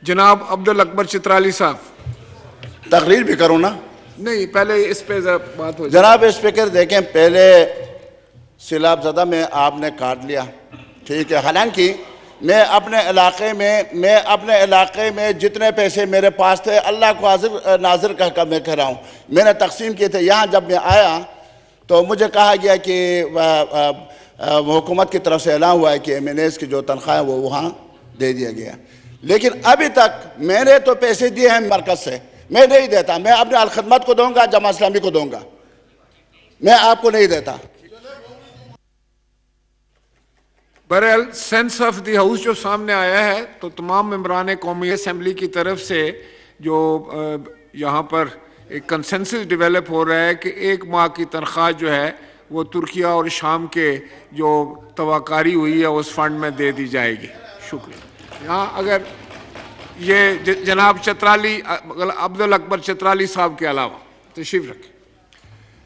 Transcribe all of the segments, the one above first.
जनाब अब्दुल अकबर चित्राली साहब। तकरीर भी करूँ ना? नहीं, पहले इस पे बात हो जाए। जनाब स्पीकर देखें, पहले सिलाबज़दा में आपने काट लिया, ठीक है। हालांकि मैं अपने इलाके में जितने पैसे मेरे पास थे, अल्लाह को हाजिर नाजिर कहकर मैं कह रहा हूँ, मैंने तकसीम किए थे। यहाँ जब मैं आया तो मुझे कहा गया कि हुकूमत की तरफ से ऐलान हुआ है कि MNAs की जो तनख्वाह है वो वहाँ दे दिया गया। लेकिन अभी तक मैंने तो पैसे दिए हैं मरकज़ से, मैं नहीं देता। मैं अपने अलखदमत को दूंगा, जमा इस्लामी को दूंगा, मैं आपको नहीं देता। बहरहाल सेंस ऑफ द हाउस जो सामने आया है, तो तमाम मेंबरान कौमी असम्बली की तरफ से जो यहाँ पर एक कंसेंसस डेवलप हो रहा है कि 1 माह की तनख्वाह जो है वो तुर्किया और शाम के जो तवाकारी हुई है उस फंड में दे दी जाएगी। शुक्रिया। यहाँ अगर ये जनाब चित्राली अब्दुल अकबर चित्राली साहब के अलावा तशरीफ रखें।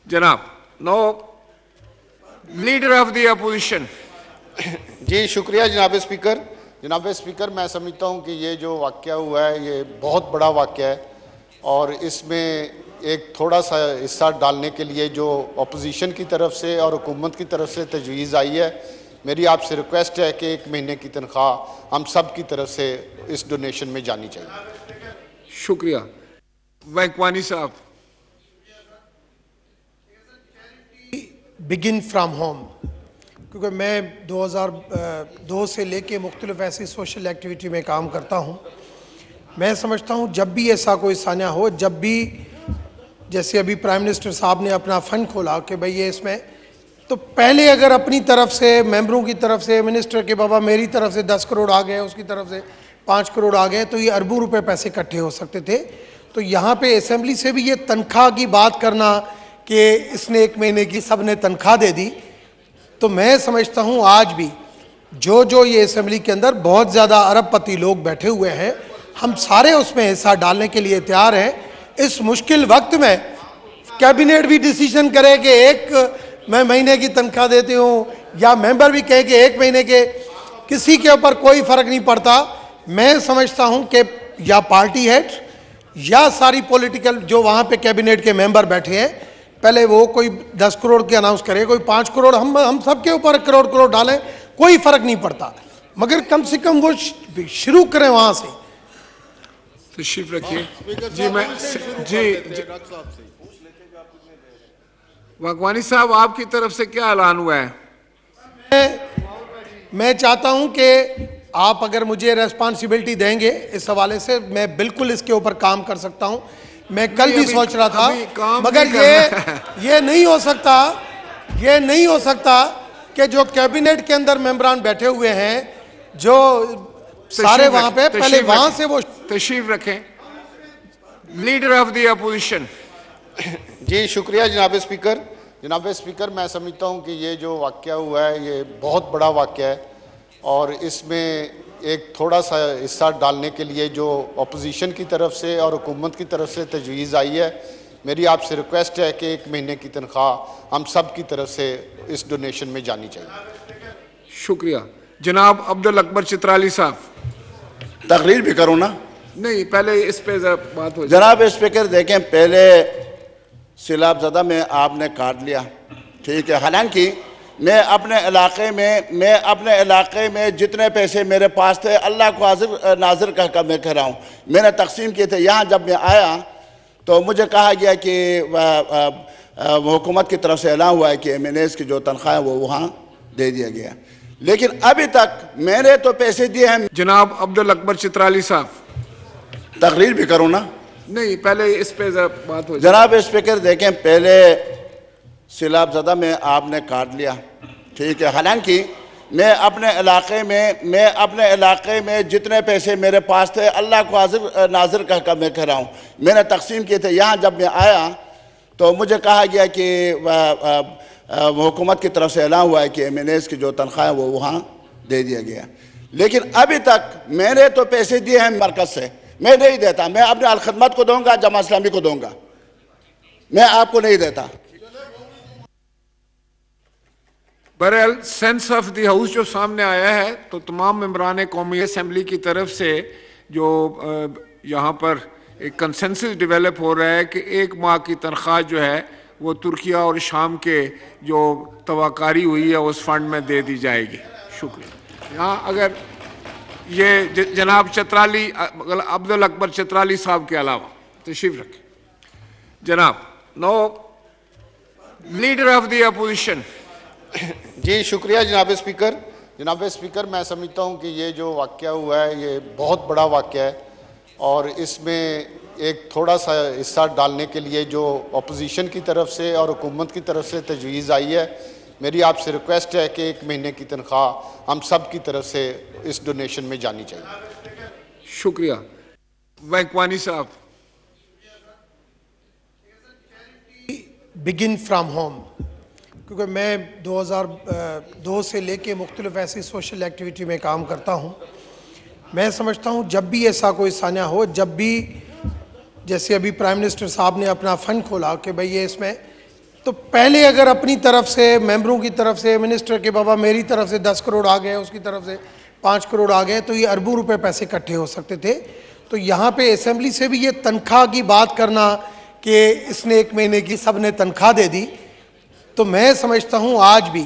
जनाब no leader of the opposition. जी शुक्रिया जनाब स्पीकर। जनाब स्पीकर, मैं समझता हूँ कि ये जो वाक़या हुआ है ये बहुत बड़ा वाक़या है और इसमें एक थोड़ा सा हिस्सा डालने के लिए जो अपोजिशन की तरफ से और हुकूमत की तरफ से तजवीज़ आई है, मेरी आपसे रिक्वेस्ट है कि 1 महीने की तनख्वाह हम सब की तरफ से इस डोनेशन में जानी चाहिए। शुक्रिया। वैकवानी साहब। बिगिन फ्राम होम, क्योंकि मैं 2002 से लेके मुख्तलिफ ऐसी सोशल एक्टिविटी में काम करता हूँ। मैं समझता हूँ जब भी ऐसा कोई सान्या हो, जब भी जैसे अभी प्राइम मिनिस्टर साहब ने अपना फ़ंड खोला कि भाई ये इसमें, तो पहले अगर अपनी तरफ से, मेंबरों की तरफ से, मिनिस्टर के बाबा मेरी तरफ से 10 करोड़ आ गए, उसकी तरफ से 5 करोड़ आ गए, तो ये अरबों रुपए पैसे इकट्ठे हो सकते थे। तो यहाँ पे असेंबली से भी ये तनख्वाह की बात करना कि इसने 1 महीने की सब ने तनख्वाह दे दी, तो मैं समझता हूँ आज भी जो ये असेंबली के अंदर बहुत ज़्यादा अरबपति लोग बैठे हुए हैं, हम सारे उसमें हिस्सा डालने के लिए तैयार हैं। इस मुश्किल वक्त में कैबिनेट भी डिसीजन करे कि 1 मैं महीने की तनख्वाह देती हूँ, या मेंबर भी कहे कि 1 महीने के, किसी के ऊपर कोई फ़र्क नहीं पड़ता। मैं समझता हूँ कि या पार्टी हेड या सारी पॉलिटिकल जो वहाँ पे कैबिनेट के मेंबर बैठे हैं, पहले वो कोई 10 करोड़ की अनाउंस करे, कोई 5 करोड़, हम सब के ऊपर करोड़ डालें, कोई फ़र्क नहीं पड़ता, मगर कम से कम वो शुरू करें वहाँ से। तशरीफ रखिए। जी मैं जी वाकवानी साहब, आपकी तरफ से क्या ऐलान हुआ है? मैं चाहता हूं कि आप अगर मुझे रेस्पॉन्सिबिलिटी देंगे इस हवाले से, मैं बिल्कुल इसके ऊपर काम कर सकता हूं। मैं कल भी सोच रहा था, मगर ये नहीं हो सकता कि जो कैबिनेट के अंदर मेंबरान बैठे हुए हैं, जो सारे वहां पे, पहले वहां से वो तशरीफ रखें। Leader of the opposition. जी शुक्रिया जनाब स्पीकर। जनाब स्पीकर, मैं समझता हूँ कि ये जो वाक़या हुआ है ये बहुत बड़ा वाक़या है और इसमें एक थोड़ा सा हिस्सा डालने के लिए जो अपोजिशन की तरफ से और हुकूमत की तरफ से तजवीज़ आई है, मेरी आपसे रिक्वेस्ट है कि 1 महीने की तनख्वाह हम सब की तरफ से इस डोनेशन में जानी चाहिए। शुक्रिया। जनाब अब्दुल अकबर चित्राली साहब। तकरीर भी करूँ ना? नहीं, पहले इस पे बात हो जाए। जनाब स्पीकर देखें, पहले सिलाबज़दा में आपने काट लिया, ठीक है। हालांकि मैं अपने इलाके में जितने पैसे मेरे पास थे, अल्लाह को हाजिर नाजिर कहकर मैं कह रहा हूँ, मैंने तकसीम किए थे। यहाँ जब मैं आया तो मुझे कहा गया कि हुकूमत की तरफ से ऐलान हुआ है कि MNAs की जो तनख्वाह है वो वहाँ दे दिया गया। लेकिन अभी तक मैंने तो पैसे दिए हैं। जनाब अब्दुल अकबर चित्राली साहब। तकरीर भी करूँ ना? नहीं, पहले इस पे बात हो जाए। जनाब स्पीकर देखें, पहले सिलाबज़दा में आपने काट लिया, ठीक है। हालांकि मैं अपने इलाके में जितने पैसे मेरे पास थे, अल्लाह को हाजिर नाजिर कहकर मैं कह रहा हूँ, मैंने तकसीम किए थे। यहाँ जब मैं आया तो मुझे कहा गया कि हुकूमत की तरफ से ऐलान हुआ है कि MNAs की जो तनख्वाह है वो वहाँ दे दिया गया। लेकिन अभी तक मैंने तो पैसे दिए हैं मरकज़ से, मैं नहीं देता। मैं अपने अलखदमत को दूंगा, जमा इस्लामी को दूंगा, मैं आपको नहीं देता। बहरहाल सेंस ऑफ द हाउस जो सामने आया है, तो तमाम मेंबरान कौमी असम्बली की तरफ से जो यहाँ पर एक कंसेंसस डेवलप हो रहा है कि 1 माह की तनख्वाह जो है वो तुर्किया और शाम के जो तवाकारी हुई है उस फंड में दे दी जाएगी। शुक्रिया। यहाँ अगर ये जनाब चतराली अब्दुल अकबर चतराली साहब के अलावा तशरीफ रखें। जनाब no leader of the opposition. जी शुक्रिया जनाब स्पीकर। जनाब स्पीकर, मैं समझता हूँ कि ये जो वाक़या हुआ है ये बहुत बड़ा वाक़या है और इसमें एक थोड़ा सा हिस्सा डालने के लिए जो अपोजिशन की तरफ से और हुकूमत की तरफ से तजवीज़ आई है, मेरी आपसे रिक्वेस्ट है कि 1 महीने की तनख्वाह हम सब की तरफ से इस डोनेशन में जानी चाहिए। शुक्रिया। वैकवानी साहब। बिगिन फ्राम होम, क्योंकि मैं 2002 से लेके मुख्तलिफ ऐसी सोशल एक्टिविटी में काम करता हूँ। मैं समझता हूँ जब भी ऐसा कोई सान्या हो, जब भी जैसे अभी प्राइम मिनिस्टर साहब ने अपना फ़ंड खोला कि भाई ये इसमें, तो पहले अगर अपनी तरफ से, मेंबरों की तरफ से, मिनिस्टर के बाबा मेरी तरफ से 10 करोड़ आ गए, उसकी तरफ से 5 करोड़ आ गए, तो ये अरबों रुपए पैसे इकट्ठे हो सकते थे। तो यहाँ पे असेंबली से भी ये तनख्वाह की बात करना कि इसने 1 महीने की सब ने तनख्वाह दे दी, तो मैं समझता हूँ आज भी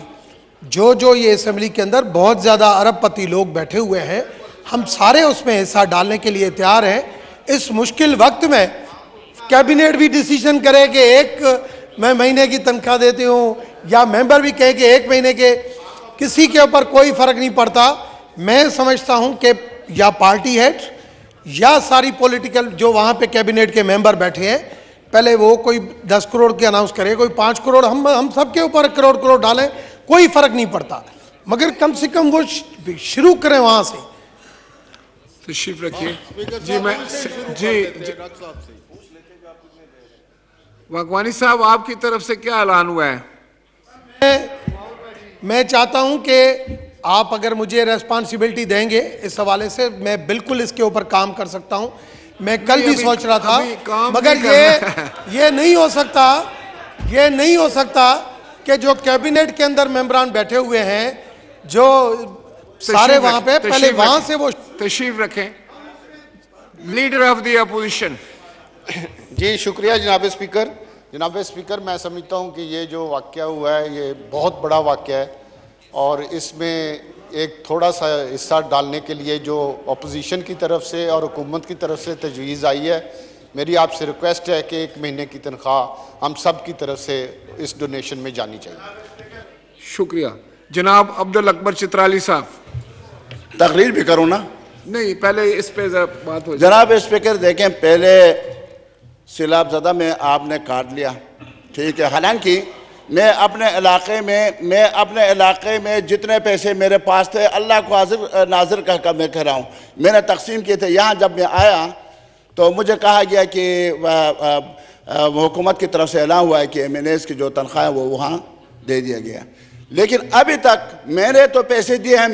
जो ये असेंबली के अंदर बहुत ज़्यादा अरबपति लोग बैठे हुए हैं, हम सारे उसमें हिस्सा डालने के लिए तैयार हैं। इस मुश्किल वक्त में कैबिनेट भी डिसीजन करे कि 1 महीने की तनख्वाह देते हूँ या मेंबर भी कहे कि 1 महीने के, किसी के ऊपर कोई फ़र्क नहीं पड़ता। मैं समझता हूँ कि या पार्टी हेड या सारी पॉलिटिकल जो वहाँ पे कैबिनेट के मेंबर बैठे हैं, पहले वो कोई 10 करोड़ के अनाउंस करे, कोई 5 करोड़, हम सबके ऊपर करोड़ डालें, कोई फ़र्क नहीं पड़ता, मगर कम से कम वो शुरू करें वहाँ से। तशरीफ रखिए। जी मैं जी वाकवानी साहब, आपकी तरफ से क्या ऐलान हुआ है? मैं चाहता हूं कि आप अगर मुझे रेस्पॉन्सिबिलिटी देंगे इस हवाले से, मैं बिल्कुल इसके ऊपर काम कर सकता हूं। मैं कल भी सोच रहा था, मगर ये नहीं हो सकता कि जो कैबिनेट के अंदर मेंबरान बैठे हुए हैं, जो सारे वहां पे, पहले वहां से वो तशरीफ रखें। Leader of the opposition. जी शुक्रिया जनाब स्पीकर। जनाब स्पीकर, मैं समझता हूँ कि ये जो वाक़या हुआ है ये बहुत बड़ा वाक़या है और इसमें एक थोड़ा सा हिस्सा डालने के लिए जो अपोजिशन की तरफ से और हुकूमत की तरफ से तजवीज़ आई है, मेरी आपसे रिक्वेस्ट है कि 1 महीने की तनख्वाह हम सब की तरफ से इस डोनेशन में जानी चाहिए। शुक्रिया। जनाब अब्दुल अकबर चित्राली साहब। तकरीर भी करूँ ना? नहीं, पहले इस पे बात हो। जनाब स्पीकर देखें, पहले सैलाबज़दा में आपने काट लिया, ठीक है। हालांकि मैं अपने इलाके में जितने पैसे मेरे पास थे, अल्लाह को हाजिर नाजिर कहकर मैं कह रहा हूँ, मैंने तकसीम किए थे। यहाँ जब मैं आया तो मुझे कहा गया कि हुकूमत की तरफ से ऐलान हुआ है कि MNAs की जो तनख्वाह है वो वहाँ दे दिया गया, लेकिन अभी तक मैंने तो पैसे दिए हैं।